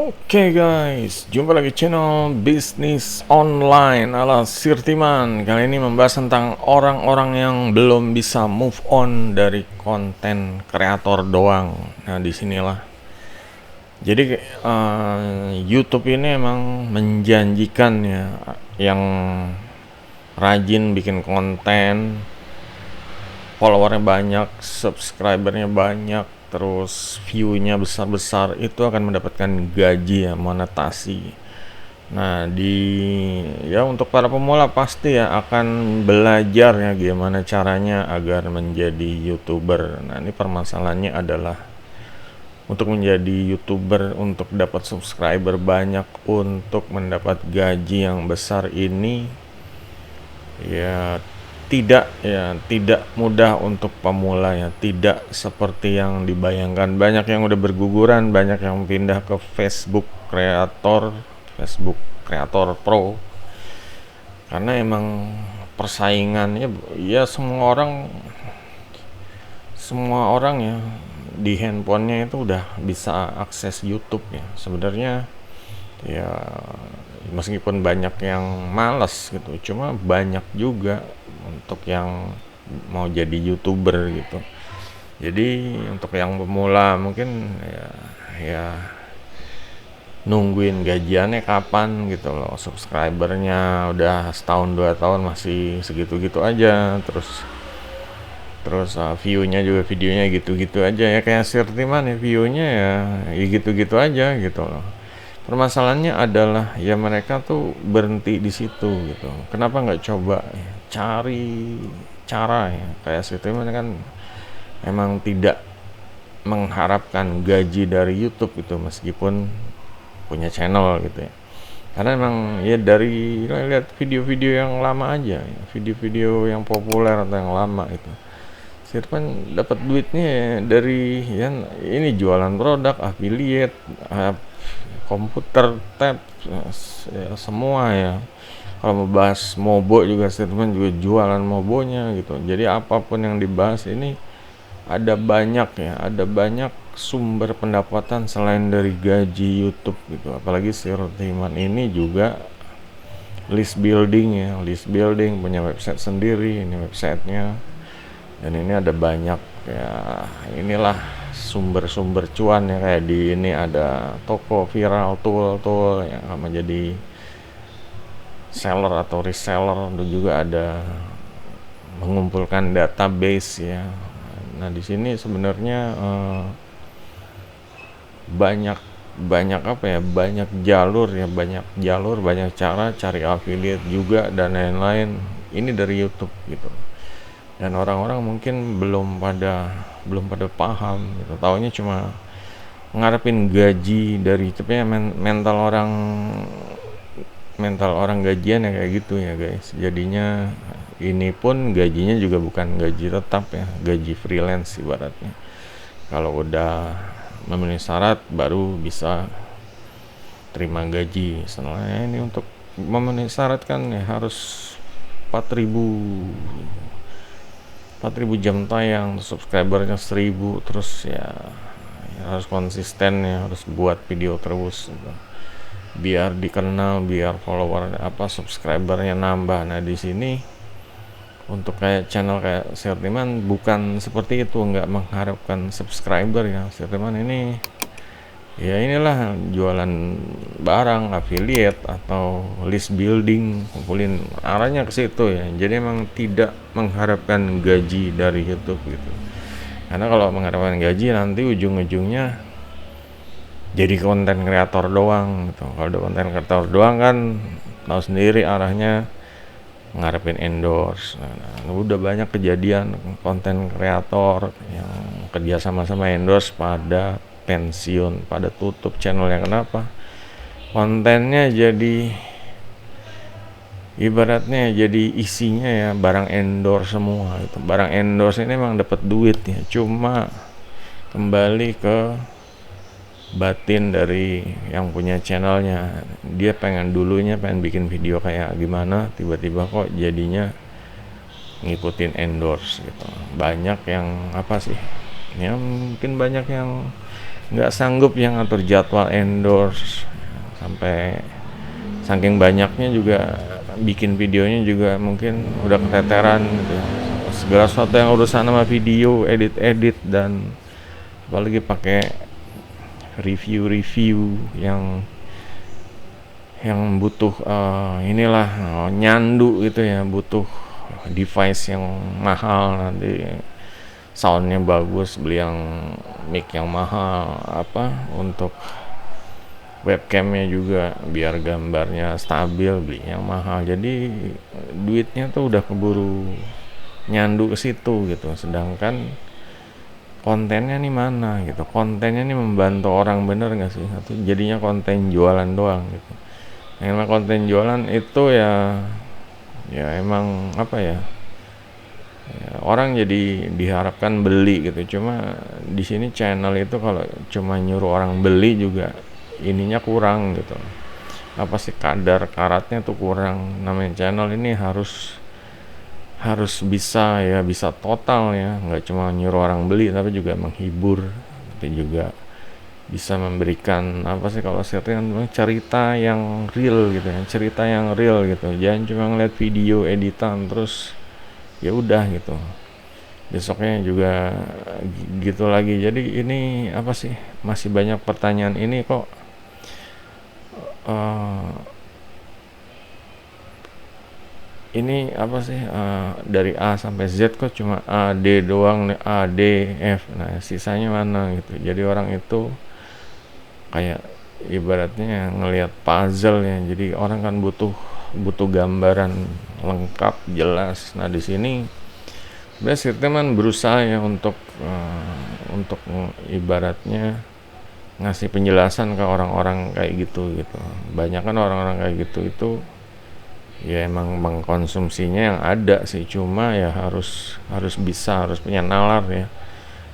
Oke guys, jumpa lagi channel bisnis online ala Sirtiman. Kali ini membahas tentang orang-orang yang belum bisa move on dari konten kreator doang. Nah, disinilah. Jadi YouTube ini emang menjanjikan ya, yang rajin bikin konten, followernya banyak, subscribernya banyak, terus view-nya besar-besar, itu akan mendapatkan gaji ya, monetasi. Nah, ya untuk para pemula pasti ya akan belajar ya gimana caranya agar menjadi YouTuber. Nah, ini permasalahannya adalah untuk menjadi YouTuber, untuk dapat subscriber banyak, untuk mendapat gaji yang besar ini ya tidak mudah untuk pemula ya, tidak seperti yang dibayangkan. Banyak yang udah berguguran, banyak yang pindah ke Facebook Creator Pro, karena emang persaingannya ya, semua orang ya di handphonenya itu udah bisa akses YouTube ya. Sebenarnya ya, meskipun banyak yang males gitu, cuma banyak juga untuk yang mau jadi YouTuber gitu. Jadi untuk yang pemula mungkin ya nungguin gajiannya kapan gitu loh, subscribernya udah setahun 2 tahun masih segitu-gitu aja, terus view-nya juga videonya gitu-gitu aja ya, kayak Sirtiman ya, view-nya ya gitu-gitu aja gitu loh. Permasalahannya adalah ya mereka tuh berhenti di situ gitu. Kenapa nggak coba ya, cari cara ya, kayak Sirtiman kan emang tidak mengharapkan gaji dari YouTube gitu, meskipun punya channel gitu ya. Karena emang ya dari lihat video-video yang lama aja ya, video-video yang populer atau yang lama itu, Sirpan dapat duitnya ya dari ya ini, jualan produk, affiliate, komputer, tab, ya, semua ya. Kalau mau bahas Mobo juga, Sirpan juga jualan Mobonya gitu. Jadi apapun yang dibahas ini ada banyak sumber pendapatan selain dari gaji YouTube gitu. Apalagi Sirtiman ini juga list building, punya website sendiri, ini websitenya. Dan ini ada banyak ya, inilah sumber-sumber cuan ya, kayak di ini ada toko viral, tool yang menjadi seller atau reseller, dan juga ada mengumpulkan database ya. Nah, di sini sebenarnya banyak banyak apa ya, banyak jalur, banyak cara cari affiliate juga dan lain-lain. Ini dari YouTube gitu. Dan orang-orang mungkin belum pada paham gitu, taunya cuma ngarepin gaji dari YouTube ya. Mental orang gajian ya kayak gitu ya guys. Jadinya ini pun gajinya juga bukan gaji tetap ya, gaji freelance ibaratnya. Kalau udah memenuhi syarat baru bisa terima gaji. Sebenarnya ini untuk memenuhi syarat kan ya harus 4.000 jam tayang, subscribernya 1.000, terus ya harus konsisten ya, harus buat video terus gitu, biar dikenal, biar follower subscribernya nambah. Nah, di sini untuk kayak channel kayak Sirtiman bukan seperti itu, nggak mengharapkan subscriber ya. Sirtiman ini ya inilah jualan barang, affiliate atau list building, kumpulin, arahnya ke situ ya. Jadi emang tidak mengharapkan gaji dari YouTube gitu. Karena kalau mengharapkan gaji nanti ujung-ujungnya jadi konten kreator doang gitu. Kalau udah konten kreator doang kan tahu sendiri arahnya ngarepin endorse. Nah, udah banyak kejadian konten kreator yang kerja sama-sama endorse pada pensiun, pada tutup channelnya. Kenapa? Kontennya jadi ibaratnya jadi isinya ya barang endorse semua itu. Barang endorse ini emang dapat duit ya, cuma kembali ke batin dari yang punya channelnya. Dia pengen bikin video kayak gimana, tiba-tiba kok jadinya ngikutin endorse gitu. Banyak yang ya mungkin banyak yang nggak sanggup yang ngatur jadwal endorse, sampai saking banyaknya juga bikin videonya juga mungkin udah keteteran gitu. Segala sesuatu yang urusan sama video, edit-edit, dan apalagi pakai review-review yang butuh inilah nyandu gitu ya, butuh device yang mahal, nanti soundnya bagus, beli yang mic yang mahal, apa untuk webcamnya juga biar gambarnya stabil, beli yang mahal. Jadi duitnya tuh udah keburu nyandu ke situ gitu, sedangkan kontennya nih mana gitu, kontennya nih membantu orang bener nggak sih, atau jadinya konten jualan doang gitu. Emang konten jualan itu ya emang apa ya, orang jadi diharapkan beli gitu. Cuma di sini channel itu kalau cuma nyuruh orang beli juga ininya kurang gitu. Apa sih, kadar karatnya tuh kurang. Namanya channel ini harus bisa ya, bisa total ya, nggak cuma nyuruh orang beli tapi juga menghibur, tapi juga bisa memberikan apa sih, kalau saya kan cerita yang real gitu ya, cerita yang real gitu. Jangan cuma ngeliat video editan terus ya udah gitu, besoknya juga gitu lagi. Jadi ini apa sih, masih banyak pertanyaan ini kok. eh, ini apa sih, dari A sampai Z kok cuma A D doang nih, A D F, nah sisanya mana gitu. Jadi orang itu kayak ibaratnya ngelihat puzzle ya. Jadi orang kan butuh butuh gambaran lengkap jelas. Nah di sini sebenarnya teman berusaha ya untuk ibaratnya ngasih penjelasan ke orang-orang kayak gitu. Banyak kan orang-orang kayak gitu itu ya emang mengkonsumsinya yang ada sih, cuma ya harus punya nalar ya,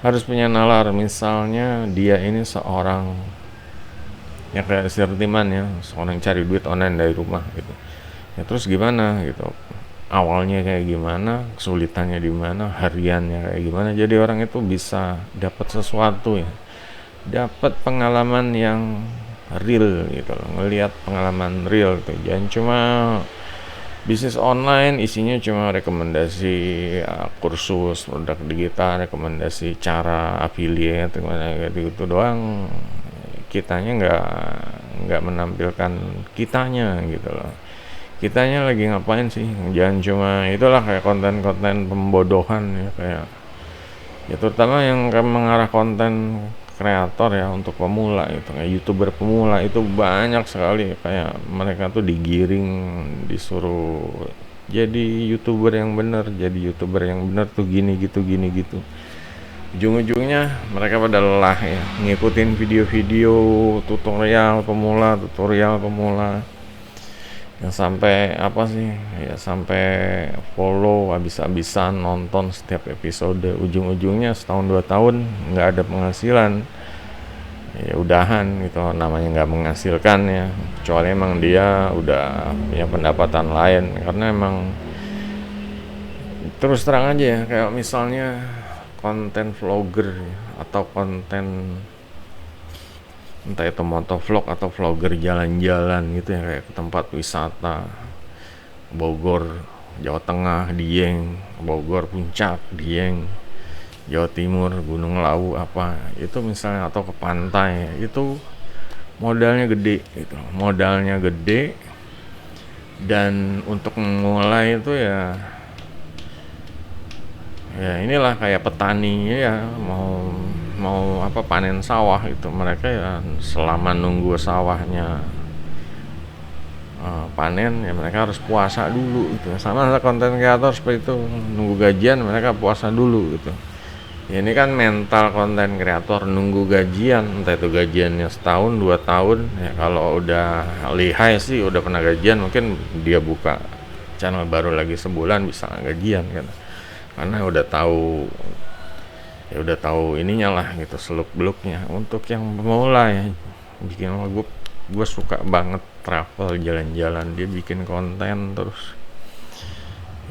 harus punya nalar. Misalnya dia ini seorang ya kayak Sirtiman ya, seorang cari duit online dari rumah gitu ya, terus gimana gitu, awalnya kayak gimana, kesulitannya di mana, hariannya kayak gimana. Jadi orang itu bisa dapat sesuatu ya, dapat pengalaman yang real gitu loh, ngelihat pengalaman real tuh. Jangan cuma bisnis online isinya cuma rekomendasi kursus produk digital, rekomendasi cara affiliate gitu doang. Kitanya nggak menampilkan kitanya gitu loh. Kitanya lagi ngapain sih? Jangan cuma itulah kayak konten-konten pembodohan ya, kayak ya terutama yang mengarah konten kreator ya untuk pemula itu, kayak youtuber pemula itu banyak sekali. Kayak mereka tuh digiring, disuruh jadi youtuber yang bener, jadi youtuber yang bener tuh gini gitu. Ujung-ujungnya mereka pada lelah ya, ngikutin video-video tutorial pemula yang sampai apa sih ya, sampai follow habis-habisan, nonton setiap episode. Ujung-ujungnya setahun 2 tahun nggak ada penghasilan, ya udahan gitu. Namanya nggak menghasilkan ya, kecuali emang dia udah punya pendapatan lain. Karena emang terus terang aja ya, kayak misalnya konten vlogger ya, atau konten entah itu motovlog atau vlogger jalan-jalan gitu ya, kayak ke tempat wisata Bogor, Jawa Tengah, Dieng, Bogor, Puncak, Dieng, Jawa Timur, Gunung Lawu apa itu misalnya, atau ke pantai, itu modalnya gede gitu, modalnya gede. Dan untuk memulai itu ya inilah kayak petani ya, mau apa, panen sawah itu, mereka ya selama nunggu sawahnya panen ya mereka harus puasa dulu gitu. Sama konten kreator seperti itu, nunggu gajian mereka puasa dulu gitu ya. Ini kan mental konten kreator, nunggu gajian, entah itu gajiannya setahun 2 tahun ya. Kalau udah lihai sih, udah pernah gajian, mungkin dia buka channel baru lagi sebulan bisa gajian kan, karena udah tahu ininya lah gitu, seluk beluknya. Untuk yang pemula ya, bikin gue suka banget travel, jalan-jalan. Dia bikin konten terus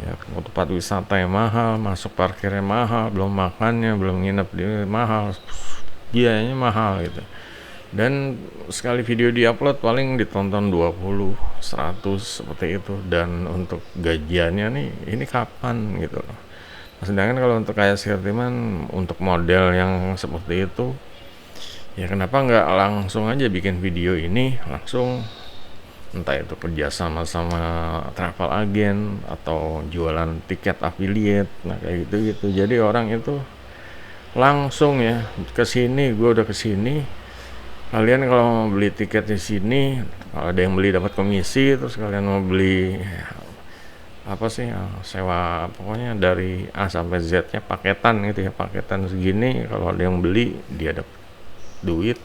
ya, ke tempat wisata yang mahal, masuk parkirnya mahal, belum makannya, belum nginep di mahal, biayanya mahal gitu. Dan sekali video diupload paling ditonton 20, 100 seperti itu. Dan untuk gajiannya nih ini kapan gitu loh. Sedangkan kalau untuk kayak Sirtiman untuk model yang seperti itu, ya kenapa nggak langsung aja bikin video ini langsung, entah itu kerja sama travel agent atau jualan tiket affiliate, nah kayak gitu. Jadi orang itu langsung ya kesini, gue udah kesini, kalian kalau mau beli tiket di sini, kalau ada yang beli dapat komisi, terus kalian mau beli apa sih sewa pokoknya dari A sampai Z nya paketan gitu ya, paketan segini, kalau ada yang beli dia dapat duit.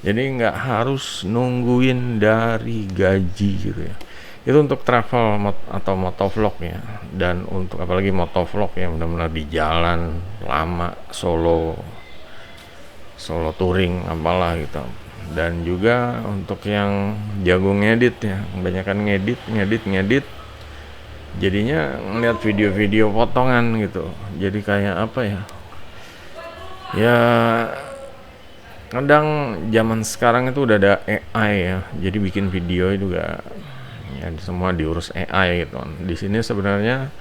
Jadi nggak harus nungguin dari gaji gitu ya. Itu untuk travel atau motovlog ya. Dan untuk apalagi motovlog yang benar-benar di jalan lama, solo touring apalah gitu. Dan juga untuk yang jago ngedit ya, kebanyakan ngedit jadinya ngeliat video-video potongan gitu. Jadi kayak apa ya, ya kadang zaman sekarang itu udah ada AI ya, jadi bikin video juga ya semua diurus AI gitu. Di sini sebenarnya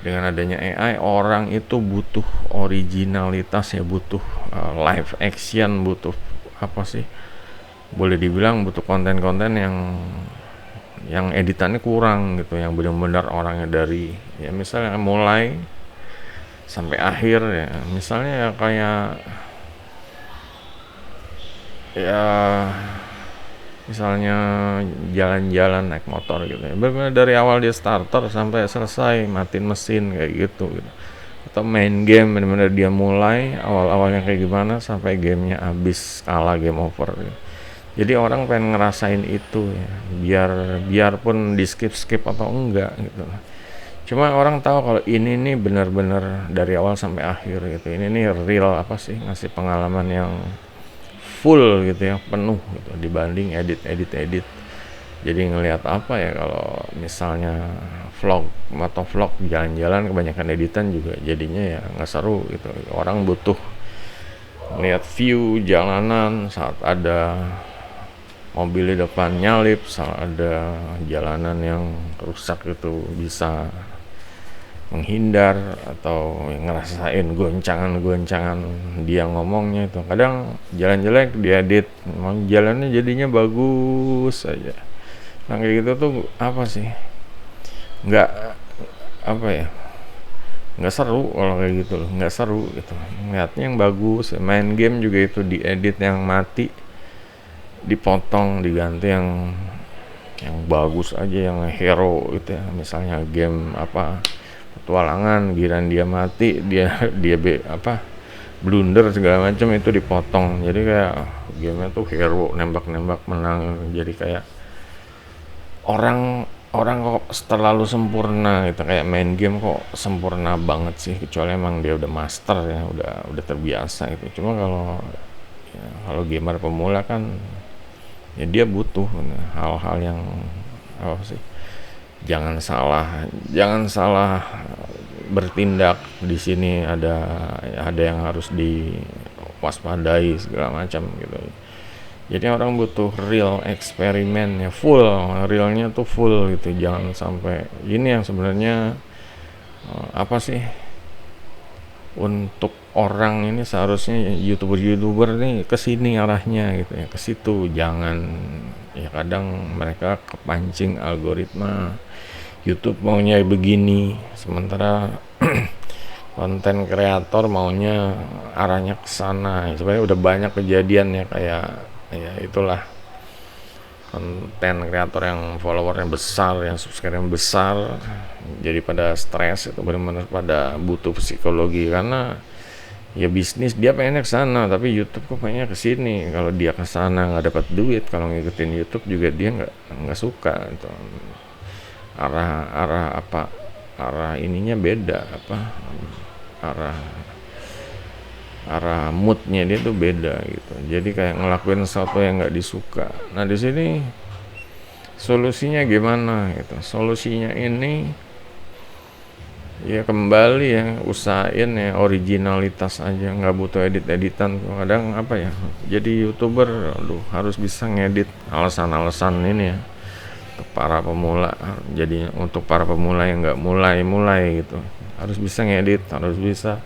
dengan adanya AI, orang itu butuh originalitas ya, butuh live action, butuh apa sih, boleh dibilang butuh konten-konten yang editannya kurang gitu, yang benar-benar orangnya dari ya misalnya mulai sampai akhir ya, misalnya ya kayak ya misalnya jalan-jalan naik motor gitu ya, benar-benar dari awal dia starter sampai selesai matiin mesin kayak gitu. Atau main game benar-benar dia mulai awal-awalnya kayak gimana sampai gamenya habis, kalah, game over gitu. Jadi orang pengen ngerasain itu ya, biarpun di skip atau enggak gitu. Cuma orang tahu kalau ini nih benar-benar dari awal sampai akhir gitu, ini nih real apa sih, ngasih pengalaman yang full gitu ya, penuh gitu, dibanding edit. Jadi ngelihat apa ya, kalau misalnya vlog atau vlog jalan-jalan kebanyakan editan juga jadinya ya nggak seru gitu. Orang butuh ngelihat view jalanan saat ada mobil di depan nyalip, saat ada jalanan yang rusak itu bisa menghindar atau ngerasain goncangan dia ngomongnya itu. Kadang jalan jelek diedit, memang jalannya jadinya bagus aja. Nah kayak gitu tuh apa sih, nggak apa ya, nggak seru kalau kayak gitu loh, nggak seru gitu. Ngeliatnya yang bagus, main game juga itu diedit yang mati, dipotong diganti yang bagus aja, yang hero gitu ya. Misalnya game apa petualangan, giran dia mati, dia blunder segala macam itu dipotong. Jadi kayak gamenya tuh hero, nembak menang. Jadi kayak orang kok terlalu sempurna gitu, kayak main game kok sempurna banget sih, kecuali emang dia udah master ya, udah terbiasa gitu. Cuma kalau gamer pemula kan ya dia butuh hal-hal yang apa sih, jangan salah bertindak di sini, ada yang harus diwaspadai segala macam gitu. Jadi orang butuh real eksperimen ya, full realnya tuh full gitu. Jangan sampai ini yang sebenarnya apa sih, untuk orang ini seharusnya youtuber nih kesini arahnya gitu ya, ke situ. Jangan ya, kadang mereka kepancing algoritma YouTube maunya begini, sementara konten kreator maunya arahnya ke sana. Sebenarnya udah banyak kejadian ya, kayak ya itulah, konten kreator yang followernya besar, yang subscribernya besar, jadi pada stres itu, benar-benar pada butuh psikologi, karena ya bisnis dia pengennya ke sana, tapi YouTube kok pengennya ke sini. Kalau dia ke sana nggak dapat duit, kalau ngikutin YouTube juga dia nggak suka gitu. Arah ininya beda, arah moodnya dia tuh beda gitu. Jadi kayak ngelakuin sesuatu yang nggak disuka. Nah di sini solusinya gimana gitu? Solusinya ini Ya kembali ya, usahain ya originalitas aja, nggak butuh edit-editan. Kadang apa ya, jadi YouTuber aduh harus bisa ngedit alasan-alasan ini ya, untuk para pemula. Jadi untuk para pemula yang nggak mulai-mulai gitu, harus bisa ngedit, harus bisa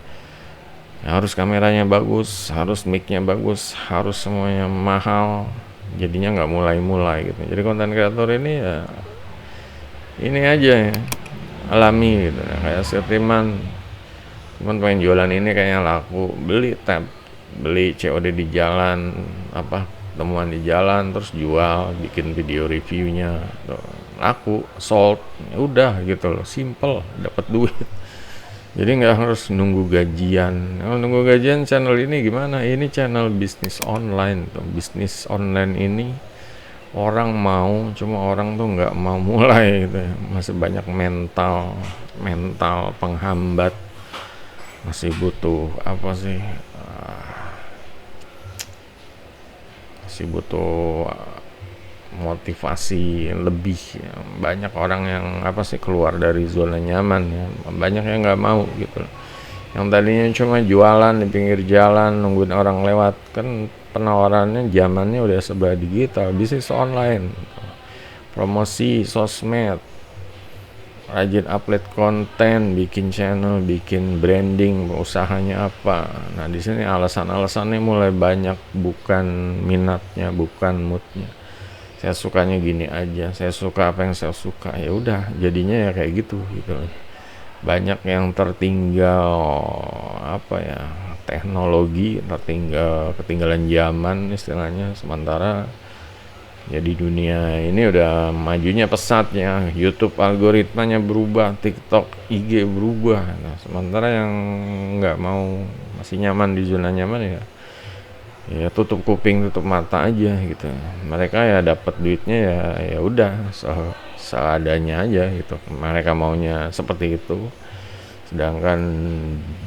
ya, harus kameranya bagus, harus mic-nya bagus, harus semuanya mahal, jadinya nggak mulai-mulai gitu. Jadi konten kreator ini ya ini aja ya, alami gitu ya. Kayak Sirtiman, cuman pengen jualan ini kayaknya laku, beli tab, beli COD di jalan, apa temuan di jalan, terus jual, bikin video reviewnya tuh, laku, sold, ya udah gitu loh, simple, dapat duit. Jadi nggak harus nunggu gajian. Kalau nunggu gajian channel ini gimana? Ini channel bisnis online tuh. Bisnis online ini orang mau, cuma orang tuh nggak mau mulai gitu ya. Masih banyak mental mental penghambat. Masih butuh apa sih? Masih butuh motivasi lebih ya. Banyak orang yang apa sih keluar dari zona nyaman ya, banyak yang nggak mau gitu loh. Yang tadinya cuma jualan di pinggir jalan nungguin orang lewat, kan penawarannya zamannya udah serba digital, bisnis online, promosi sosmed, rajin upload konten, bikin channel, bikin branding, usahanya apa. Nah di sini alasan-alasannya mulai banyak, bukan minatnya, bukan moodnya. Saya sukanya gini aja, saya suka apa yang saya suka, ya udah jadinya ya kayak gitu gitu. Banyak yang tertinggal apa ya, teknologi tertinggal, ketinggalan zaman istilahnya, sementara ya di dunia ini udah majunya pesatnya, YouTube algoritmanya berubah, TikTok, IG berubah. Nah, sementara yang nggak mau, masih nyaman di zona nyaman ya, ya tutup kuping tutup mata aja gitu. Mereka ya dapat duitnya ya, ya udah seadanya aja gitu. Mereka maunya seperti itu. Sedangkan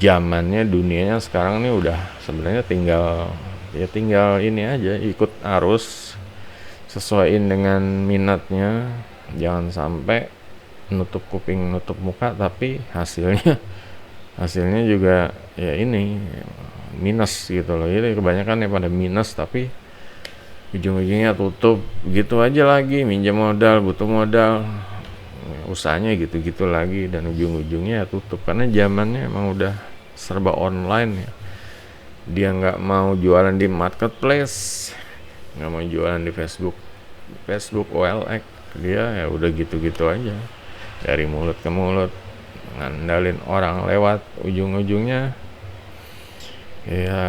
zamannya, dunianya sekarang ini udah sebenarnya tinggal ya tinggal ini aja, ikut arus, sesuaiin dengan minatnya, jangan sampai nutup kuping nutup muka tapi hasilnya juga ya ini minus gitu loh. Jadi kebanyakan ya pada minus, tapi ujung-ujungnya tutup gitu aja lagi, minjam modal, butuh modal, usahanya gitu-gitu lagi, dan ujung-ujungnya ya tutup karena zamannya emang udah serba online ya. Dia nggak mau jualan di marketplace, nggak mau jualan di Facebook OLX, dia ya udah gitu-gitu aja, dari mulut ke mulut, ngandalin orang lewat, ujung-ujungnya ya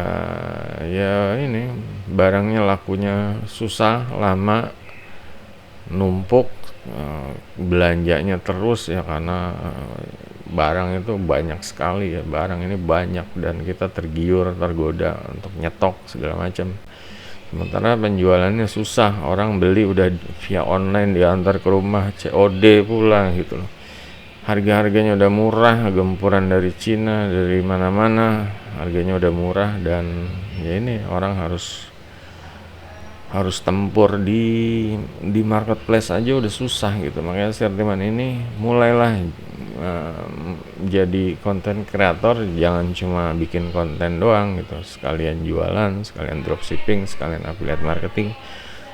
ya ini barangnya lakunya susah, lama, numpuk, belanjanya terus ya, karena barang itu banyak sekali ya, barang ini banyak dan kita tergiur, tergoda untuk nyetok segala macam. Sementara penjualannya susah, orang beli udah via online, diantar ke rumah, COD pula gitu loh. Harga-harganya udah murah, gempuran dari Cina, dari mana-mana, harganya udah murah, dan ya ini orang harus tempur di marketplace aja udah susah gitu. Makanya Sirtiman ini mulailah jadi konten kreator, jangan cuma bikin konten doang gitu, sekalian jualan, sekalian dropshipping, sekalian affiliate marketing,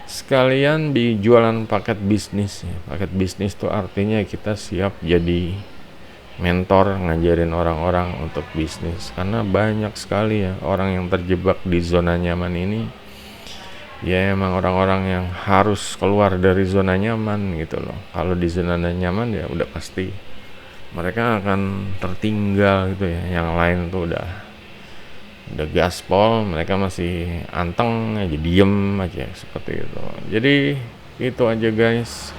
sekalian di jualan paket bisnis. Paket bisnis tuh artinya kita siap jadi mentor, ngajarin orang-orang untuk bisnis, karena banyak sekali ya orang yang terjebak di zona nyaman ini. Ya emang orang-orang yang harus keluar dari zona nyaman gitu loh. Kalau di zona nyaman ya udah pasti mereka akan tertinggal gitu ya. Yang lain tuh udah gaspol, mereka masih anteng aja, diem aja seperti itu. Jadi itu aja guys.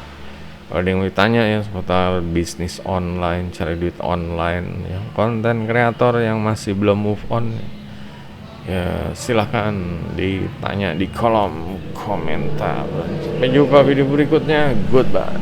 Kalau ada yang mau ditanya ya seputar bisnis online, cari duit online, yang konten kreator yang masih belum move on, ya silahkan ditanya di kolom komentar. Sampai jumpa video berikutnya. Goodbye.